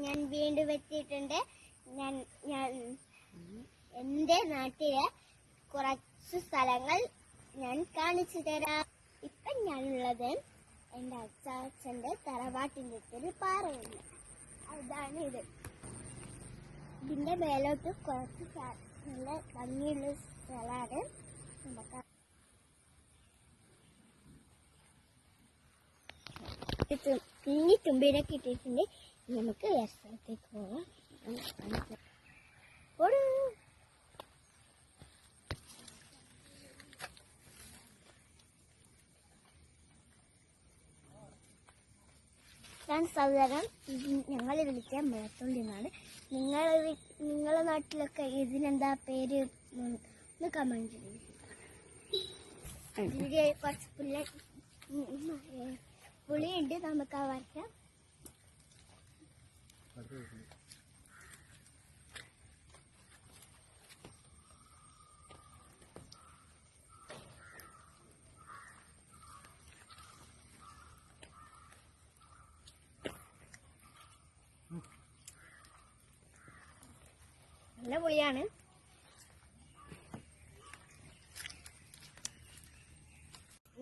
ഞാൻ വീണ്ടും എത്തിയിട്ടുണ്ട്. ഞാൻ എന്റെ നാട്ടിലെ കുറച്ച് സ്ഥലങ്ങൾ ഞാൻ കാണിച്ചു തരാം. ഇപ്പൊ ഞാനുള്ളത് എന്റെ അച്ചാച്ചന്റെ തറവാട്ടിന്റെ ഒരു പാറയുണ്ട്. അതാണ് ഇത്. ഇതിന്റെ മേലോട്ട് കുറച്ച് നല്ല ഭംഗിയുള്ള സ്ഥലമാണ്. ഇനി തുമ്പിനൊക്കെ ഇട്ടിട്ടുണ്ട്. നമുക്ക് വേറെ സ്ഥലത്തേക്ക് പോകാം. സഹോദരൻ ഞങ്ങളെ വിളിക്കാൻ മേത്തുള്ളി എന്നാണ്. നിങ്ങളെ നാട്ടിലൊക്കെ ഇതിനെന്താ പേര് ഒന്ന് കമന്റ് ചെയ്യും. ഇതിന്റെ കുറച്ച് പുളിയുണ്ട്. നമുക്ക് ആ വരയ്ക്കാം. നല്ല പുളിയാണ്.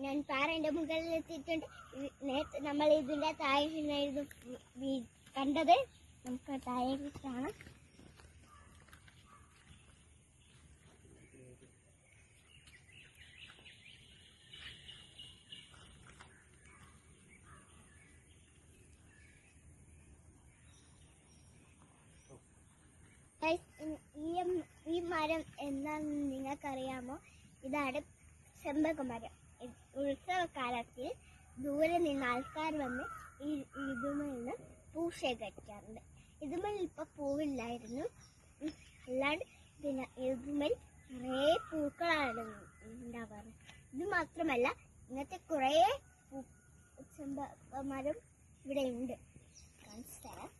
ഞാൻ പാറയുടെ മുകളിൽ എത്തിയിട്ടുണ്ട്. നേരത്തെ നമ്മൾ ഇതിന്റെ താഴെയായിരുന്നു കണ്ടത്. നമുക്ക് താഴേക്ക് കാണാം. ഈ മരം എന്താണെന്ന് നിങ്ങൾക്കറിയാമോ? ഇതാണ് ചെമ്പകമരം. ഉത്സവകാലത്തിൽ ദൂരെ നിന്ന് ആൾക്കാർ വന്ന് ഇതുമെന്ന് പൂ ശേഖരിക്കാറുണ്ട്. ഇതുമേൽ ഇപ്പൊ പൂവില്ലായിരുന്നു. അല്ലാണ്ട് പിന്നെ ഇതുമേൽ കുറേ പൂക്കളാണ് ഉണ്ടാവാറ്. ഇത് മാത്രമല്ല, ഇങ്ങനത്തെ കുറേ ചെമ്പകമരം ഇവിടെ ഉണ്ട്. കാണിച്ചു തരാം.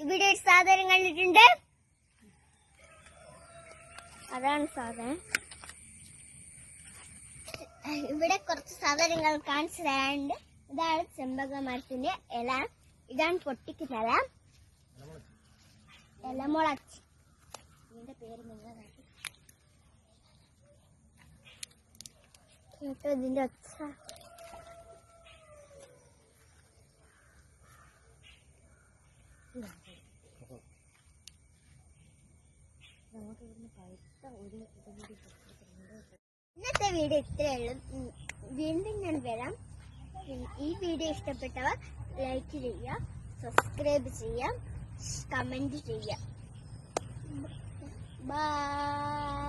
ഇവിടെ ഒരു സാധനം കണ്ടിട്ടുണ്ട്. അതാണ് സാധനം. ഇവിടെ കുറച്ച് സാധനങ്ങൾ കാണിച്ചു തരാനുണ്ട്. ഇതാണ് ചെമ്പകമരത്തിന്റെ ഇല. ഇതാണ് പൊട്ടിക്കുന്ന ഇല. ഇലമുളച്ചി. ഇതിന്റെ പേര് നിങ്ങൾ കേട്ടോ? ഇതിന്റെ ഒച്ച ഇന്നത്തെ വീഡിയോ ഇത്രയേ ഉള്ളൂ. വീണ്ടും ഞാൻ വരാം. ഈ വീഡിയോ ഇഷ്ടപ്പെട്ടവർ ലൈക്ക് ചെയ്യുക, സബ്സ്ക്രൈബ് ചെയ്യുക, കമന്റ് ചെയ്യുക. ബൈ.